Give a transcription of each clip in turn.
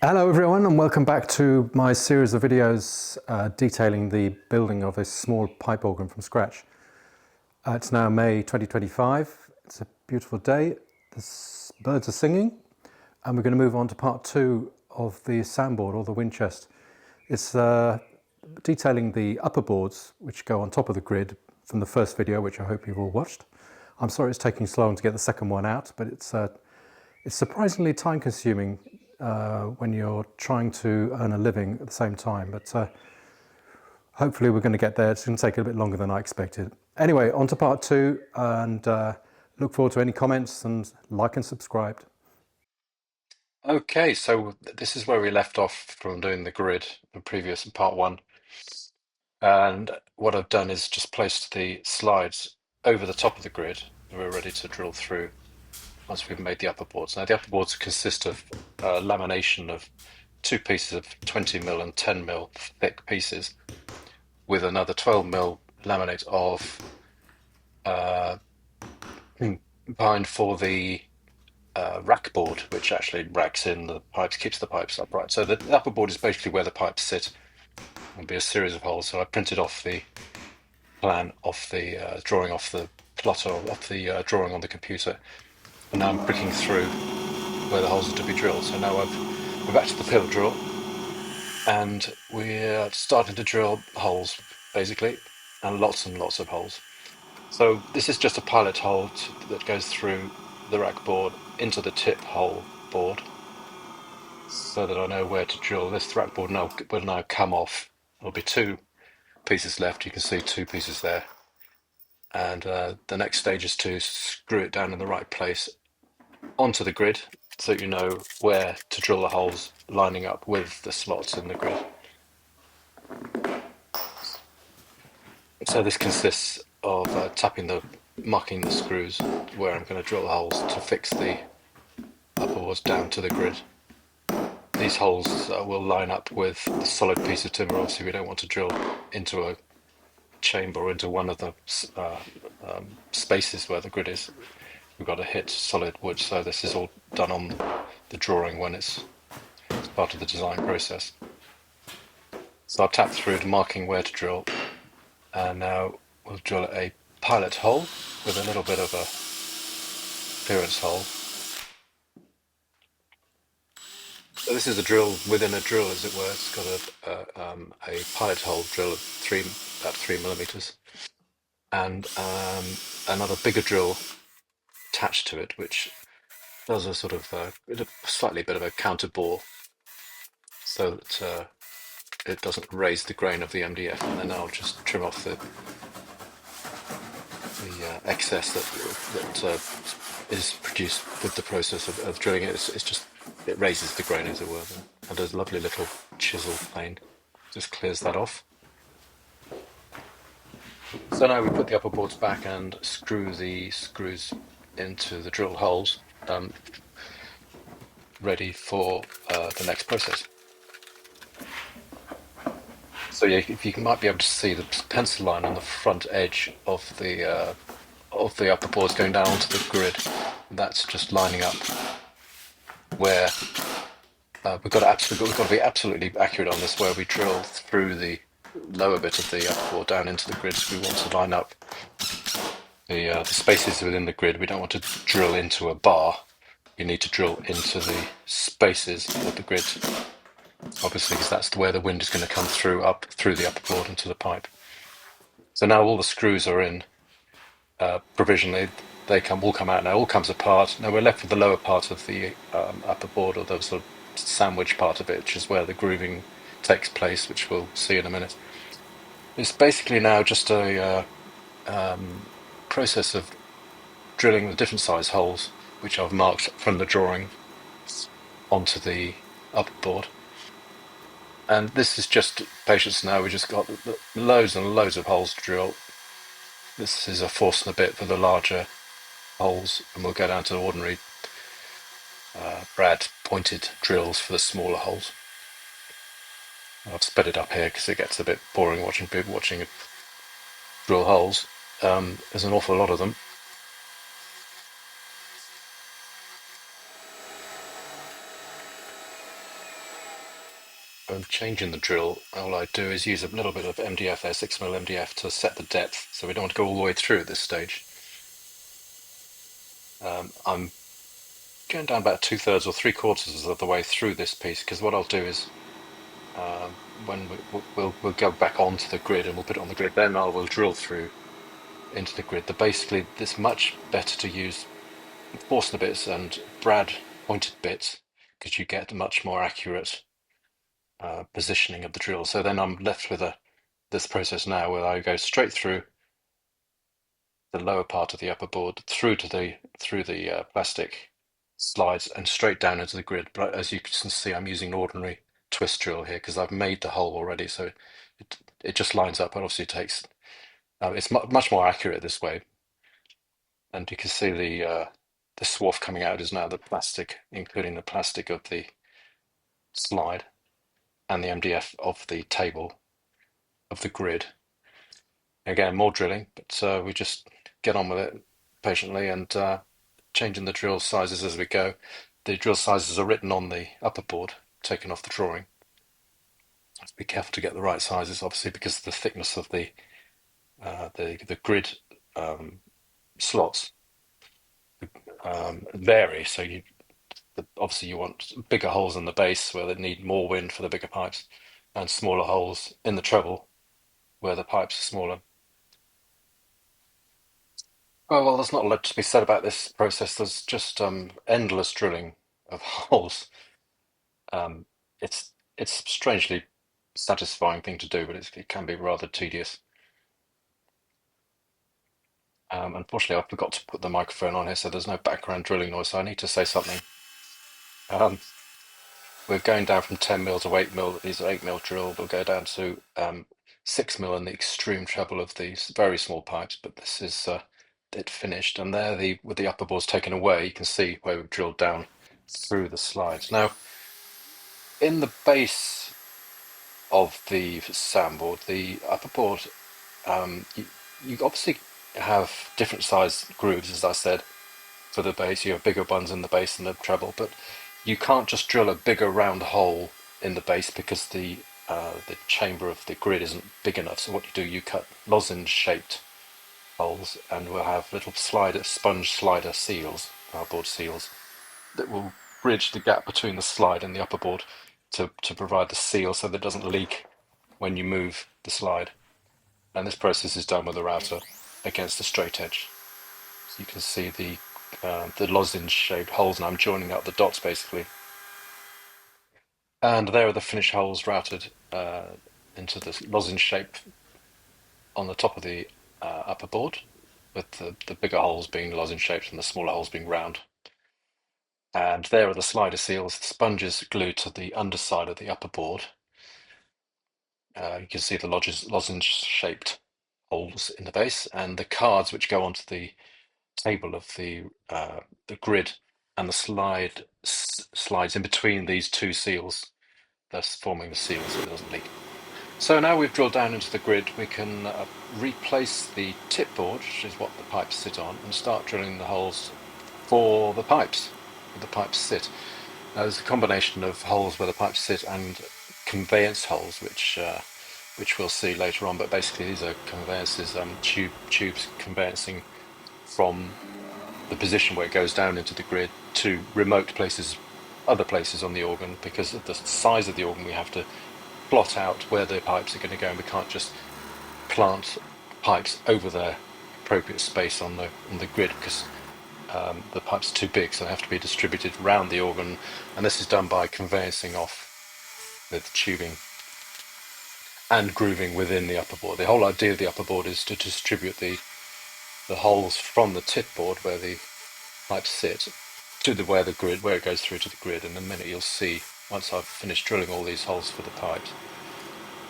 Hello everyone and welcome back to my series of videos detailing the building of a small pipe organ from scratch. It's now May 2025, it's a beautiful day, the birds are singing, and we're going to move on to part two of the soundboard or the wind chest. It's detailing the upper boards which go on top of the grid from the first video, which I hope you've all watched. I'm sorry it's taking so long to get the second one out, but it's surprisingly time consuming when you're trying to earn a living at the same time, but hopefully we're going to get there. It's going to take a bit longer than I expected. Anyway, on to part two, and look forward to any comments, and like and subscribe. Okay, so this is where we left off from doing the grid in previous part one. And what I've done is just placed the slides over the top of the grid. We're ready to drill through once we've made the upper boards. Now the upper boards consist of lamination of two pieces of 20mm and 10mm thick pieces with another 12mm laminate of bind for the rack board, which actually racks in the pipes, keeps the pipes upright. So the upper board is basically where the pipes sit. There'll be a series of holes. So I printed off the plan off the drawing off the plotter off the drawing on the computer, and now I'm pricking through where the holes are to be drilled. So now we're back to the pivot drill, and we're starting to drill holes basically, and lots of holes. So this is just a pilot hole that goes through the rack board into the tip hole board, so that I know where to drill. This rack board now will now come off. There'll be two pieces left. You can see two pieces there. And the next stage is to screw it down in the right place onto the grid, so you know where to drill the holes lining up with the slots in the grid. So this consists of marking the screws where I'm going to drill the holes to fix the upper boards down to the grid. These holes will line up with the solid piece of timber. Obviously we don't want to drill into a chamber or into one of the spaces where the grid is. We've got to hit solid wood, so this is all done on the drawing when it's part of the design process. So I've tapped through to marking where to drill, and now we'll drill a pilot hole with a little bit of a clearance hole. So this is a drill within a drill, as it were. It's got a pilot hole drill of about 3mm, and another bigger drill attached to it, which does a sort of a slightly bit of a counter bore, so that it doesn't raise the grain of the MDF, and then I'll just trim off the excess that is produced with the process of drilling it. It's just, it raises the grain, as it were, and there's a lovely little chisel plane, just clears that off. So now we put the upper boards back and screw the screws into the drill holes, ready for the next process. So yeah, if you might be able to see the pencil line on the front edge of the upper boards going down onto the grid, that's just lining up where we've got to be absolutely accurate on this, where we drill through the lower bit of the upper board down into the grid. So we want to line up the spaces within the grid. We don't want to drill into a bar. You need to drill into the spaces of the grid, obviously, because that's where the wind is going to come through, up through the upper board into the pipe. So now all the screws are in provisionally. They all come out now, all comes apart. Now we're left with the lower part of the upper board, or the sort of sandwich part of it, which is where the grooving takes place, which we'll see in a minute. It's basically now just a process of drilling the different size holes, which I've marked from the drawing, onto the upper board. And this is just patience now. We just got loads and loads of holes to drill. This is a force and a bit for the larger holes, and we'll go down to ordinary brad pointed drills for the smaller holes. I've sped it up here because it gets a bit boring watching people drill holes. There's an awful lot of them. changing the drill, all I do is use a little bit of MDF there, 6mm MDF, to set the depth, so we don't want to go all the way through at this stage. I'm going down about 2/3 or 3/4 of the way through this piece, because what I'll do is when we'll go back onto the grid and we'll put it on the grid, then I will drill through into the grid. Basically, it's much better to use Forstner bits and brad pointed bits because you get a much more accurate positioning of the drill. So then I'm left with this process now where I go straight through the lower part of the upper board through the plastic slides and straight down into the grid. But as you can see, I'm using an ordinary twist drill here because I've made the hole already, so it just lines up. But obviously, it's much more accurate this way. And you can see the swarf coming out is now the plastic, including the plastic of the slide and the MDF of the table of the grid. Again, more drilling, but we just get on with it patiently and changing the drill sizes as we go. The drill sizes are written on the upper board, taken off the drawing. Have to be careful to get the right sizes, obviously, because of the thickness of the grid slots vary. So obviously you want bigger holes in the base where they need more wind for the bigger pipes, and smaller holes in the treble where the pipes are smaller. Oh, well, there's not a lot to be said about this process. There's just endless drilling of holes. Um, it's strangely satisfying thing to do, but it can be rather tedious. Unfortunately, I forgot to put the microphone on here, so there's no background drilling noise. So I need to say something. Um, we're going down from 10mm to 8mm. These are 8mm drill. We'll go down to 6mm in the extreme treble of these very small pipes. But this is it finished, and there, with the upper boards taken away, you can see where we've drilled down through the slides. Now, in the base of the soundboard, the upper board, you obviously have different size grooves, as I said, for the bass. You have bigger ones in the bass and the treble, but you can't just drill a bigger round hole in the bass because the chamber of the grid isn't big enough. So what you do, you cut lozenge-shaped holes, and we'll have little sponge slider seals, board seals, that will bridge the gap between the slide and the upper board to provide the seal so that it doesn't leak when you move the slide. And this process is done with a router against a straight edge. So you can see the lozenge-shaped holes, and I'm joining up the dots basically. And there are the finished holes routed into the lozenge shape on the top of the upper board, with the bigger holes being lozenge shaped and the smaller holes being round. And there are the slider seals, the sponges glued to the underside of the upper board. You can see the lozenge-shaped holes in the base, and the cards which go onto the table of the grid, and the slides in between these two seals, thus forming the seal so it doesn't leak. So now we've drilled down into the grid, we can replace the tip board, which is what the pipes sit on, and start drilling the holes for the pipes, where the pipes sit. Now there's a combination of holes where the pipes sit and conveyance holes, which we'll see later on. But basically, these are conveyances, tubes conveyancing from the position where it goes down into the grid to remote places, other places on the organ. Because of the size of the organ, we have to plot out where the pipes are going to go, and we can't just plant pipes over their appropriate space on the grid because the pipes are too big, so they have to be distributed around the organ, and this is done by conveyancing off with tubing and grooving within the upper board. The whole idea of the upper board is to distribute the holes from the tip board where the pipes sit to where it goes through to the grid. And in a minute you'll see, once I've finished drilling all these holes for the pipes,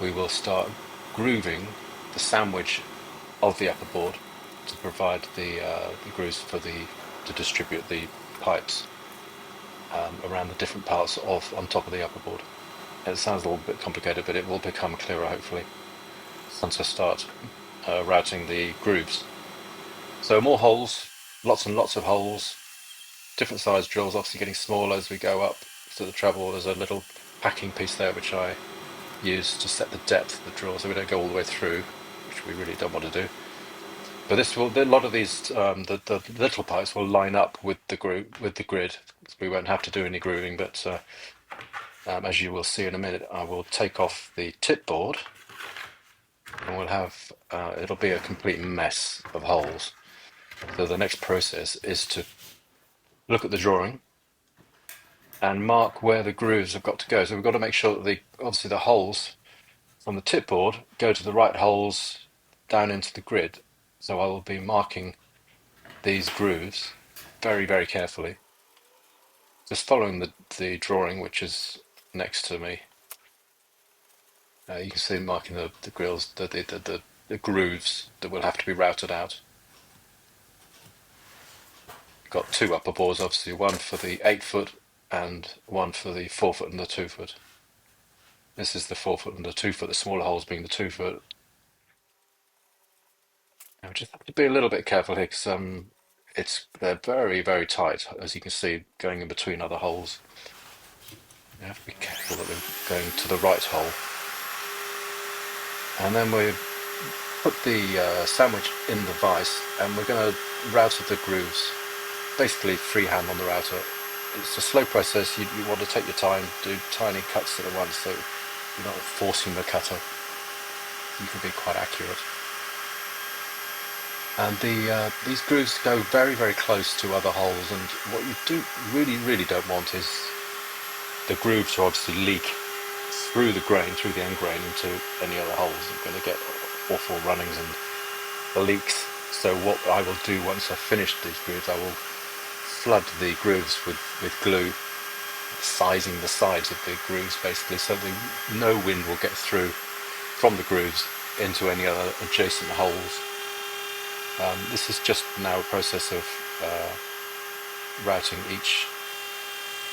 we will start grooving the sandwich of the upper board to provide the grooves to distribute the pipes around the different parts on top of the upper board. It sounds a little bit complicated, but it will become clearer hopefully once I start routing the grooves. So more holes, lots and lots of holes, different size drills, obviously getting smaller as we go up to the treble. There's a little packing piece there, which I use to set the depth of the drill, so we don't go all the way through, which we really don't want to do. But this will, a lot of these, the little pipes will line up with the grid. So we won't have to do any grooving. But as you will see in a minute, I will take off the tip board, and we'll have it'll be a complete mess of holes. So the next process is to look at the drawing and mark where the grooves have got to go. So we've got to make sure that obviously the holes from the tip board go to the right holes down into the grid. So I will be marking these grooves very, very carefully, just following the drawing which is next to me. You can see marking the grills, the grooves that will have to be routed out. Got two upper boards, obviously, one for the 8-foot and one for the 4-foot and the 2-foot. This is the 4-foot and the 2-foot, the smaller holes being the 2-foot. Now we just have to be a little bit careful here because they're very, very tight, as you can see, going in between other holes. You have to be careful that they're going to the right hole. And then we put the sandwich in the vise, and we're going to router the grooves, basically freehand on the router. It's a slow process. You want to take your time, do tiny cuts at once, so you're not forcing the cutter. You can be quite accurate. And these grooves go very, very close to other holes, and what you really, really don't want is the groove to obviously leak through the grain, through the end grain, into any other holes. You're going to get awful runnings and leaks. So what I will do once I've finished these grooves, I will flood the grooves with glue, sizing the sides of the grooves basically, so that no wind will get through from the grooves into any other adjacent holes. This is just now a process of routing each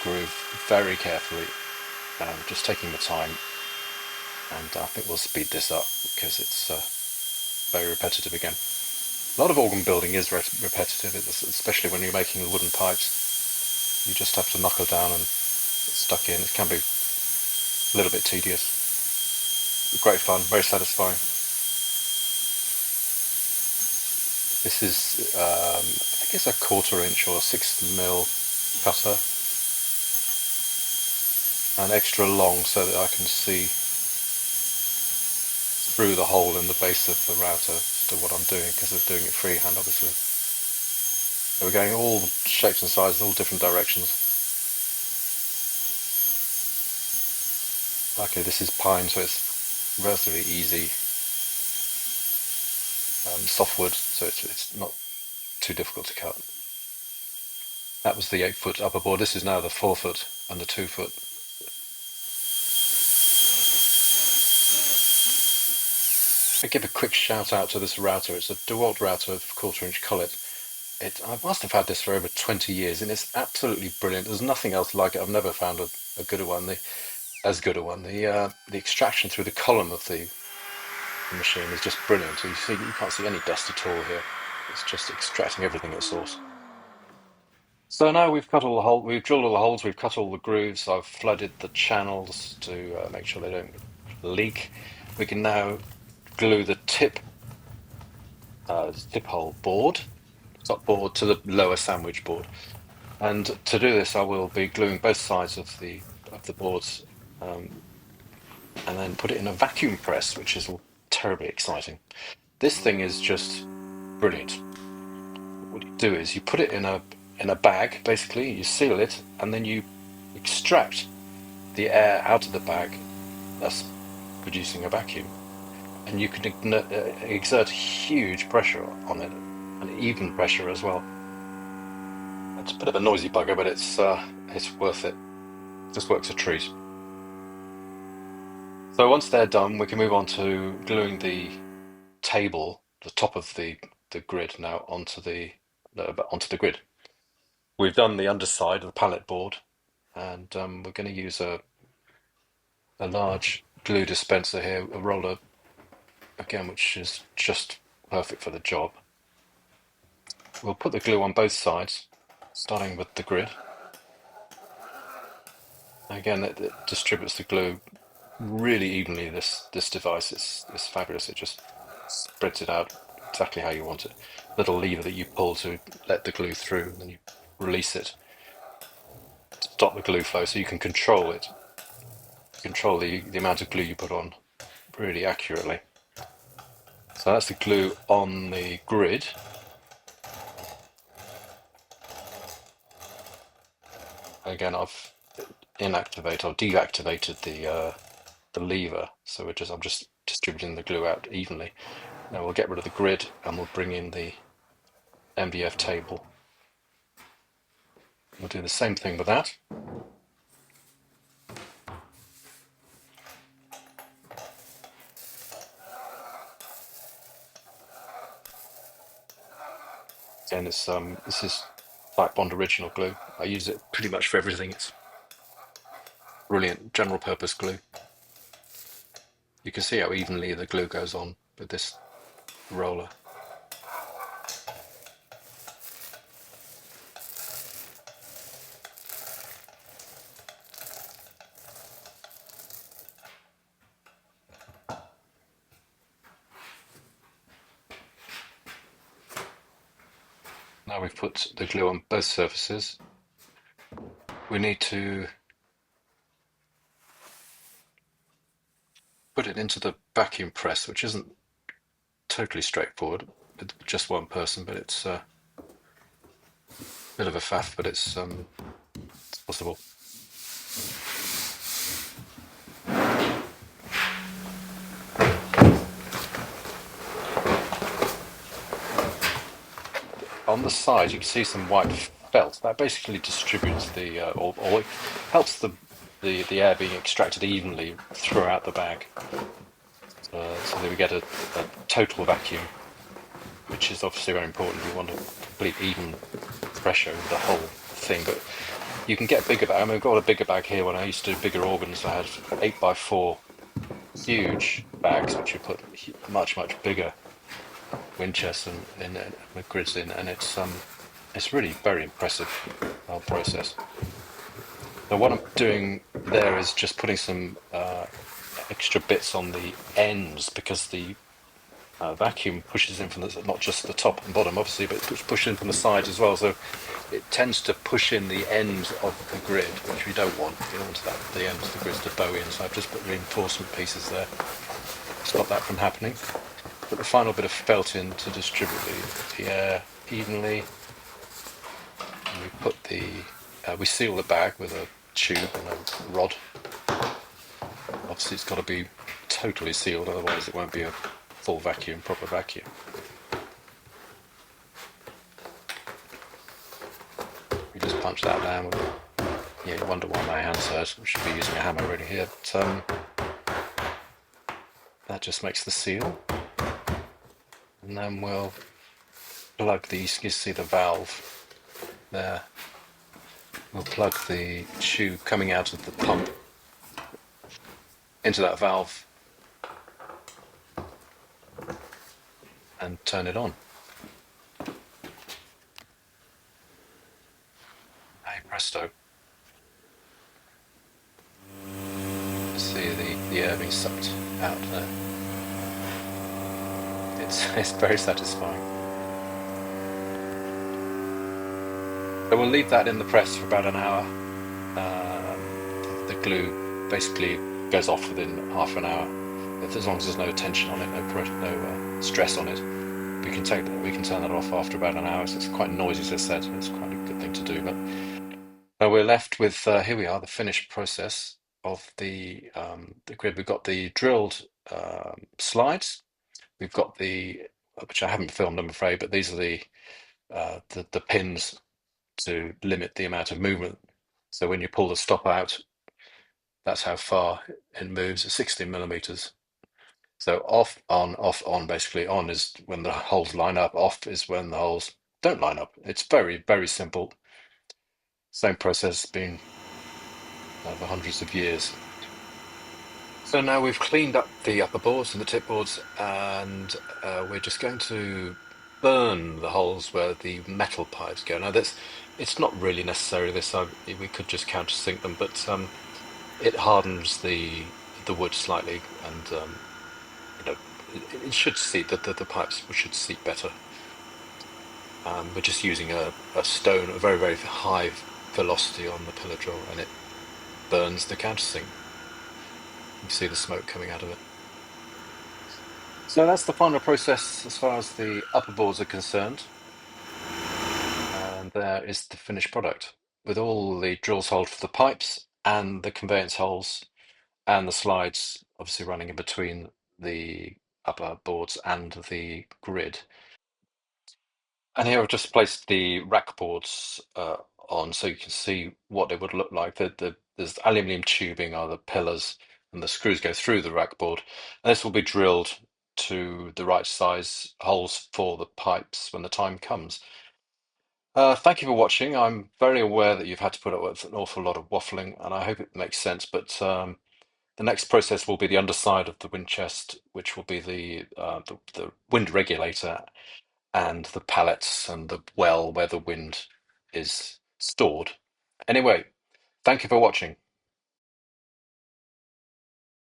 groove very carefully, just taking the time, and I think we'll speed this up because it's very repetitive again. A lot of organ building is repetitive, especially when you're making wooden pipes. You just have to knuckle down and get stuck in. It can be a little bit tedious. Great fun, very satisfying. This is, I think it's a 1/4 inch or 6mm cutter, and extra long so that I can see through the hole in the base of the router as to what I'm doing, because I'm doing it freehand obviously. So we're going all shapes and sizes, all different directions. Luckily this is pine, so it's relatively easy. Softwood, so it's not too difficult to cut. That was the 8-foot upper board. This is now the 4-foot and the 2-foot. I give a quick shout out to this router. It's a DeWalt router of 1/4 inch collet. I must have had this for over 20 years, and it's absolutely brilliant. There's nothing else like it. I've never found a gooder one. As good a one. The extraction through the column of the machine is just brilliant. So you can't see any dust at all here. It's just extracting everything at source. So now we've cut all the holes, we've drilled all the holes, we've cut all the grooves. I've flooded the channels to make sure they don't leak. We can now glue the tip hole board, top board, to the lower sandwich board. And to do this, I will be gluing both sides of the boards, and then put it in a vacuum press, which is terribly exciting. This thing is just brilliant. What you do is you put it in a bag, basically, you seal it, and then you extract the air out of the bag, thus producing a vacuum. And you can exert huge pressure on it, and even pressure as well. It's a bit of a noisy bugger, but it's worth it. Just works a treat. So once they're done, we can move on to gluing the table, the top of the grid now onto the grid. We've done the underside of the pallet board, and we're going to use a large glue dispenser here, a roller again, which is just perfect for the job. We'll put the glue on both sides, starting with the grid. Again, it distributes the glue really evenly. This device is fabulous. It just spreads it out exactly how you want it. Little lever that you pull to let the glue through, and then you release it to stop the glue flow, so you can control it, control the amount of glue you put on really accurately. So that's the glue on the grid. Again, I've inactivated or deactivated the lever, so I'm just distributing the glue out evenly. Now we'll get rid of the grid and we'll bring in the MDF table. We'll do the same thing with that. Again, this is Type Bond original glue. I use it pretty much for everything. It's brilliant general purpose glue. You can see how evenly the glue goes on with this roller. Now we've put the glue on both surfaces, we need to put it into the vacuum press, which isn't totally straightforward with just one person, but it's a bit of a faff, but it's possible. On the side, you can see some white felt. That basically distributes or it helps the air being extracted evenly throughout the bag, so that we get a total vacuum, which is obviously very important. You want a complete even pressure over the whole thing. But you can get bigger bag. I mean, I've got a bigger bag here. When I used to do bigger organs, I had 8x4 huge bags, which you put much bigger wind chests and with grids in, and it's really very impressive process. So what I'm doing there is just putting some extra bits on the ends, because the vacuum pushes in from not just the top and bottom, obviously, but it's pushed in from the sides as well. So it tends to push in the end of the grid, which we don't want. You don't want the ends of the grids to bow in. So I've just put reinforcement pieces there to stop that from happening. Put the final bit of felt in to distribute the air evenly. And we seal the bag with a tube and a rod. Obviously, it's got to be totally sealed, otherwise it won't be a full vacuum, proper vacuum. We just punch that down. Yeah, you wonder why my hands hurt. I should be using a hammer really here. But that just makes the seal. And then we'll plug these. You see the valve there. We'll plug the tube coming out of the pump into that valve and turn it on. Hey presto. You see the air being sucked out there. It's very satisfying. So we'll leave that in the press for about an hour. The glue basically goes off within half an hour, as long as there's no tension on it, no stress on it. We can turn that off after about an hour. So it's quite noisy, as I said. It's quite a good thing to do. But we're left with here we are, the finished process of the grid. We've got the drilled slides. We've got which I haven't filmed, I'm afraid, but these are the pins to limit the amount of movement. So when you pull the stop out, that's how far it moves, 16 millimeters. So off, on, basically. On is when the holes line up, off is when the holes don't line up. It's very simple. Same process been for hundreds of years. So now we've cleaned up the upper boards and the tip boards, and we're just going to burn the holes where the metal pipes go. Now it's not really necessary. We could just countersink them, but it hardens the wood slightly, and it should seat the pipes should seat better. We're just using a stone, a very very high velocity on the pillar drill, and it burns the countersink. You see the smoke coming out of it. So that's the final process as far as the upper boards are concerned. And there is the finished product with all the drills holed for the pipes and the conveyance holes and the slides obviously running in between the upper boards and the grid. And here I've just placed the rack boards on so you can see what they would look like. There's aluminium tubing are the pillars, and the screws go through the rack board. And this will be drilled to the right size holes for the pipes when the time comes. Thank you for watching. I'm very aware that you've had to put up with an awful lot of waffling, and I hope it makes sense. But the next process will be the underside of the wind chest, which will be the wind regulator and the pallets and the well where the wind is stored. Anyway, thank you for watching.